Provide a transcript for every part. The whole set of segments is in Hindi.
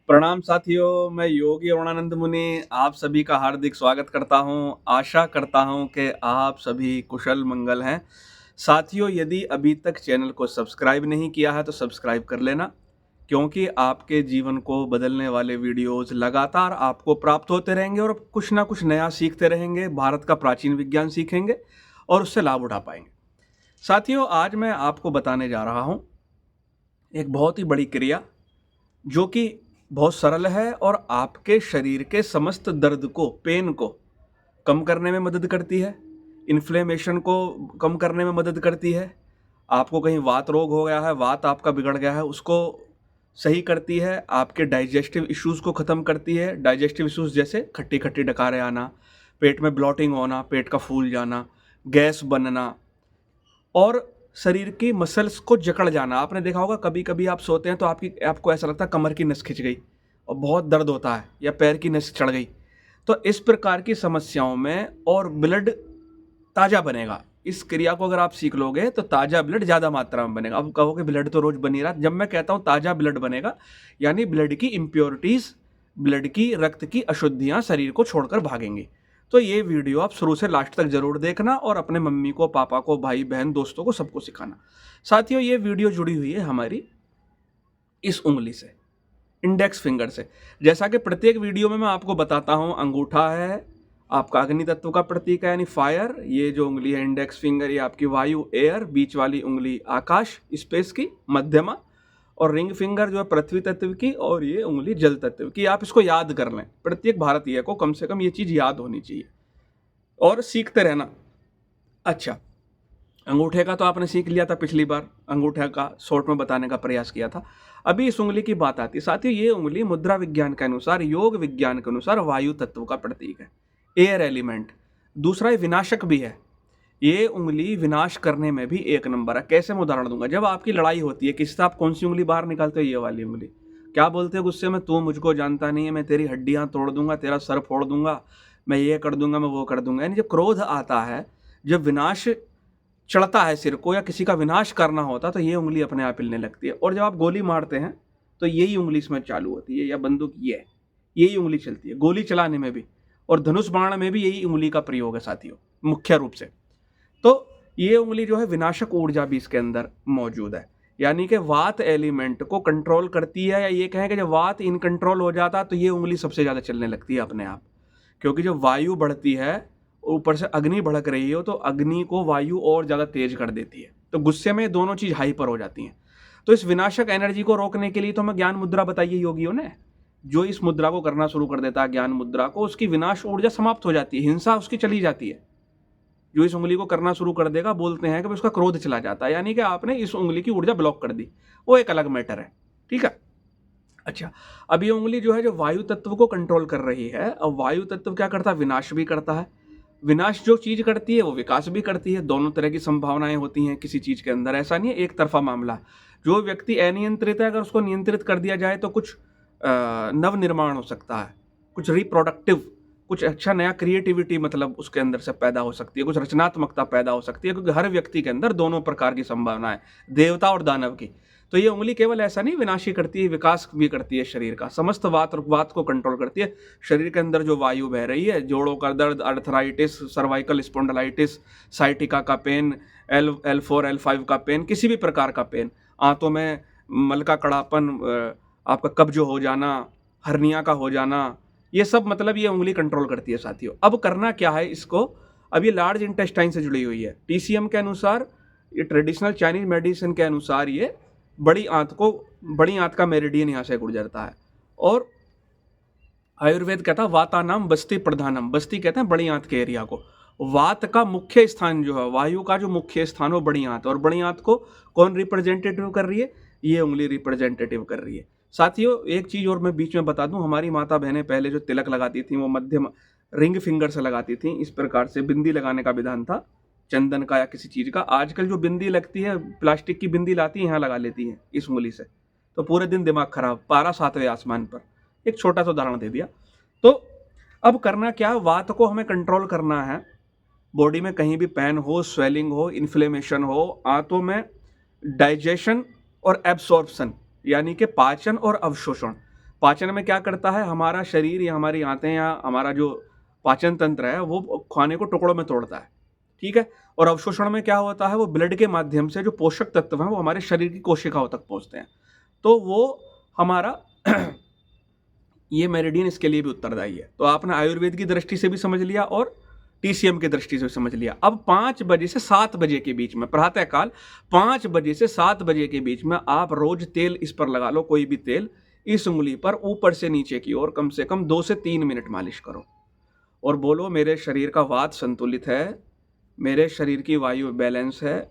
प्रणाम साथियों, मैं योगी अरुणानंद मुनि आप सभी का हार्दिक स्वागत करता हूं। आशा करता हूं कि आप सभी कुशल मंगल हैं। साथियों, यदि अभी तक चैनल को सब्सक्राइब नहीं किया है तो सब्सक्राइब कर लेना, क्योंकि आपके जीवन को बदलने वाले वीडियोस लगातार आपको प्राप्त होते रहेंगे और कुछ ना कुछ नया सीखते रहेंगे। भारत का प्राचीन विज्ञान सीखेंगे और उससे लाभ उठा पाएंगे। साथियों, आज मैं आपको बताने जा रहा हूं एक बहुत ही बड़ी क्रिया जो कि बहुत सरल है और आपके शरीर के समस्त दर्द को, पेन को कम करने में मदद करती है, इन्फ्लेमेशन को कम करने में मदद करती है। आपको कहीं वात रोग हो गया है, वात आपका बिगड़ गया है, उसको सही करती है। आपके डाइजेस्टिव इश्यूज़ को ख़त्म करती है। डाइजेस्टिव इश्यूज़ जैसे खट्टी खट्टी डकारें आना, पेट में ब्लॉटिंग होना, पेट का फूल जाना, गैस बनना और शरीर की मसल्स को जकड़ जाना। आपने देखा होगा कभी कभी आप सोते हैं तो आपको ऐसा लगता है कमर की नस खिंच गई और बहुत दर्द होता है, या पैर की नस चढ़ गई। तो इस प्रकार की समस्याओं में और ब्लड ताज़ा बनेगा। इस क्रिया को अगर आप सीख लोगे तो ताज़ा ब्लड ज़्यादा मात्रा में बनेगा। अब कहोगे ब्लड तो रोज़ बन ही रहा। जब मैं कहता हूँ ताज़ा ब्लड बनेगा, यानी ब्लड की इम्प्योरिटीज़, ब्लड की, रक्त की अशुद्धियाँ शरीर को छोड़कर भागेंगी। तो ये वीडियो आप शुरू से लास्ट तक जरूर देखना और अपने मम्मी को, पापा को, भाई बहन, दोस्तों को, सबको सिखाना। साथियों, ये वीडियो जुड़ी हुई है हमारी इस उंगली से, इंडेक्स फिंगर से। जैसा कि प्रत्येक वीडियो में मैं आपको बताता हूं, अंगूठा है आपका अग्नि तत्व का प्रतीक है, यानी फायर। ये जो उंगली है इंडेक्स फिंगर, ये आपकी वायु, एयर। बीच वाली उंगली आकाश, स्पेस की, मध्यमा। और रिंग फिंगर जो है पृथ्वी तत्व की, और ये उंगली जल तत्व की। आप इसको याद कर लें, प्रत्येक भारतीय को कम से कम ये चीज़ याद होनी चाहिए और सीखते रहना। अच्छा, अंगूठे का तो आपने सीख लिया था पिछली बार, अंगूठे का शॉर्ट में बताने का प्रयास किया था। अभी इस उंगली की बात आती है। साथियों, ये उंगली मुद्रा विज्ञान के अनुसार, योग विज्ञान के अनुसार वायु तत्व का प्रतीक है, एयर एलिमेंट। दूसरा, ये विनाशक भी है। ये उंगली विनाश करने में भी एक नंबर है। कैसे, मैं उदाहरण दूंगा। जब आपकी लड़ाई होती है किसी से, आप कौन सी उंगली बाहर निकालते हो? ये वाली उंगली। क्या बोलते हो गुस्से में? तू मुझको जानता नहीं है, मैं तेरी हड्डियां तोड़ दूंगा, तेरा सर फोड़ दूंगा, मैं ये कर दूंगा, मैं वो कर दूंगा। यानी जब क्रोध आता है, जब विनाश चढ़ता है सिर को, या किसी का विनाश करना होता, तो ये उंगली अपने आप हिलने लगती है। और जब आप गोली मारते हैं तो यही उंगली इसमें चालू होती है, या बंदूक, यही उंगली चलती है गोली चलाने में भी। और धनुष बाण में भी यही उंगली का प्रयोग है साथियों, मुख्य रूप से। तो ये उंगली जो है, विनाशक ऊर्जा भी इसके अंदर मौजूद है, यानी कि वात एलिमेंट को कंट्रोल करती है। या ये कहें कि जब वात इन कंट्रोल हो जाता है तो ये उंगली सबसे ज़्यादा चलने लगती है अपने आप। क्योंकि जब वायु बढ़ती है, ऊपर से अग्नि भड़क रही हो, तो अग्नि को वायु और ज़्यादा तेज कर देती है। तो गुस्से में दोनों चीज़ हाइपर हो जाती हैं। तो इस विनाशक एनर्जी को रोकने के लिए तो हमें ज्ञान मुद्रा बताइए योगियों ने। जो इस मुद्रा को करना शुरू कर देता है, ज्ञान मुद्रा को, उसकी विनाश ऊर्जा समाप्त हो जाती है, हिंसा उसकी चली जाती है। जो इस उंगली को करना शुरू कर देगा, बोलते हैं कि उसका क्रोध चला जाता है, यानी कि आपने इस उंगली की ऊर्जा ब्लॉक कर दी। वो एक अलग मैटर है, ठीक है। अच्छा, अब ये उंगली जो है, जो वायु तत्व को कंट्रोल कर रही है। अब वायु तत्व क्या करता है? विनाश भी करता है। विनाश जो चीज करती है वो विकास भी करती है। दोनों तरह की संभावनाएं होती हैं किसी चीज के अंदर, ऐसा नहीं है एक तरफा मामला। जो व्यक्ति अनियंत्रित है, अगर उसको नियंत्रित कर दिया जाए तो कुछ नव निर्माण हो सकता है, कुछ रिप्रोडक्टिव, कुछ अच्छा नया क्रिएटिविटी मतलब उसके अंदर से पैदा हो सकती है, कुछ रचनात्मकता पैदा हो सकती है। क्योंकि हर व्यक्ति के अंदर दोनों प्रकार की संभावना है, देवता और दानव की। तो ये उंगली केवल ऐसा नहीं विनाशी करती है, विकास भी करती है शरीर का। समस्त वात को कंट्रोल करती है। शरीर के अंदर जो वायु बह रही है, जोड़ों का दर्द, अर्थराइटिस, सर्वाइकल स्पॉन्डिलाइटिस, साइटिका का पेन, L4 L5 का पेन, किसी भी प्रकार का पेन, आंतों में मल का कड़ापन, आपका कब्ज हो जाना, हर्निया का हो जाना, ये सब मतलब ये उंगली कंट्रोल करती है साथियों। अब करना क्या है इसको? अब ये लार्ज इंटेस्टाइन से जुड़ी हुई है। TCM के अनुसार, ये ट्रेडिशनल चाइनीज मेडिसिन के अनुसार, ये बड़ी आंत का मेरिडियन यहाँ से गुजरता है। और आयुर्वेद कहता है वातानाम बस्ती प्रधानम। बस्ती कहते हैं बड़ी आंत के एरिया को। वात का मुख्य स्थान जो है, वायु का जो मुख्य स्थान हो, बड़ी आंत। और बड़ी आंत को कौन रिप्रेजेंटेटिव कर रही है? ये उंगली रिप्रेजेंटेटिव कर रही है साथियों। एक चीज और मैं बीच में बता दूं, हमारी माता बहनें पहले जो तिलक लगाती थी वो मध्यम रिंग फिंगर से लगाती थी। इस प्रकार से बिंदी लगाने का विधान था, चंदन का या किसी चीज का। आजकल जो बिंदी लगती है, प्लास्टिक की बिंदी लाती है, यहाँ लगा लेती है इस उंगली से। तो पूरे दिन दिमाग खराब, पारा 7वें आसमान पर। एक छोटा सा उदाहरण दे दिया। तो अब करना क्या? वात को हमें कंट्रोल करना है। बॉडी में कहीं भी पेन हो, स्वेलिंग हो, इन्फ्लेमेशन हो, आंतों में डाइजेशन और एब्सॉर्प्शन, यानी कि पाचन और अवशोषण, पाचन में क्या करता है, हमारा शरीर या हमारी आंतें या हमारा जो पाचन तंत्र है वो खाने को टुकड़ों में तोड़ता है, ठीक है। और अवशोषण में क्या होता है, वो ब्लड के माध्यम से जो पोषक तत्व हैं वो हमारे शरीर की कोशिकाओं तक पहुंचते हैं। तो वो हमारा ये मेरिडियन इसके लिए भी उत्तरदायी है। तो आपने आयुर्वेद की दृष्टि से भी समझ लिया और टीसीएम की दृष्टि से भी समझ लिया। अब 5 बजे से 7 बजे के बीच में, प्रातःकाल 5 बजे से 7 बजे के बीच में आप रोज तेल इस पर लगा लो, कोई भी तेल, इस उंगली पर ऊपर से नीचे की ओर कम से कम 2 से 3 मिनट मालिश करो और बोलो मेरे शरीर का वात संतुलित है, मेरे शरीर की वायु बैलेंस है,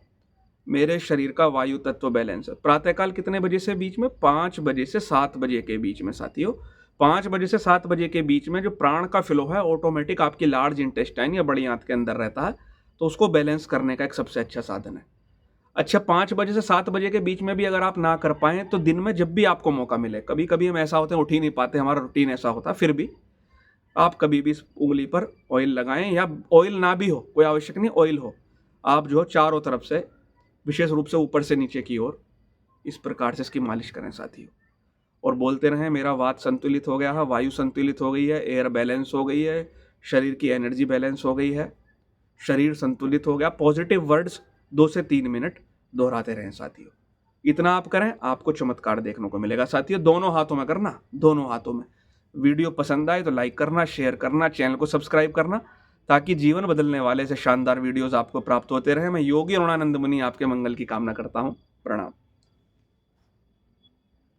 मेरे शरीर का वायु तत्व बैलेंस है। प्रातःकाल कितने बजे से बीच में, 5 बजे से 7 बजे के बीच में साथियों। 5 बजे से 7 बजे के बीच में जो प्राण का फ्लो है ऑटोमेटिक आपकी लार्ज इंटेस्टाइन या बड़ी आंत के अंदर रहता है, तो उसको बैलेंस करने का एक सबसे अच्छा साधन है। अच्छा, 5 बजे से 7 बजे के बीच में भी अगर आप ना कर पाएँ तो दिन में जब भी आपको मौका मिले, कभी कभी हम ऐसा होते हैं उठ ही नहीं पाते, हमारा रूटीन ऐसा होता है, फिर भी आप कभी भी इस उंगली पर ऑयल लगाएं, या ऑयल ना भी हो कोई आवश्यक नहीं, ऑयल हो, आप जो चारों तरफ से विशेष रूप से ऊपर से नीचे की ओर इस प्रकार से इसकी मालिश करें साथियों। और बोलते रहें मेरा वात संतुलित हो गया है, वायु संतुलित हो गई है, एयर बैलेंस हो गई है, शरीर की एनर्जी बैलेंस हो गई है, शरीर संतुलित हो गया। पॉजिटिव वर्ड्स 2 से 3 मिनट दोहराते रहें साथियों। इतना आप करें, आपको चमत्कार देखने को मिलेगा साथियों। दोनों हाथों में करना, दोनों हाथों में। वीडियो पसंद आए तो लाइक करना, शेयर करना, चैनल को सब्सक्राइब करना, ताकि जीवन बदलने वाले से शानदार वीडियोस आपको प्राप्त होते रहे। मैं योगी अरुणानंद मुनि आपके मंगल की कामना करता हूँ। प्रणाम।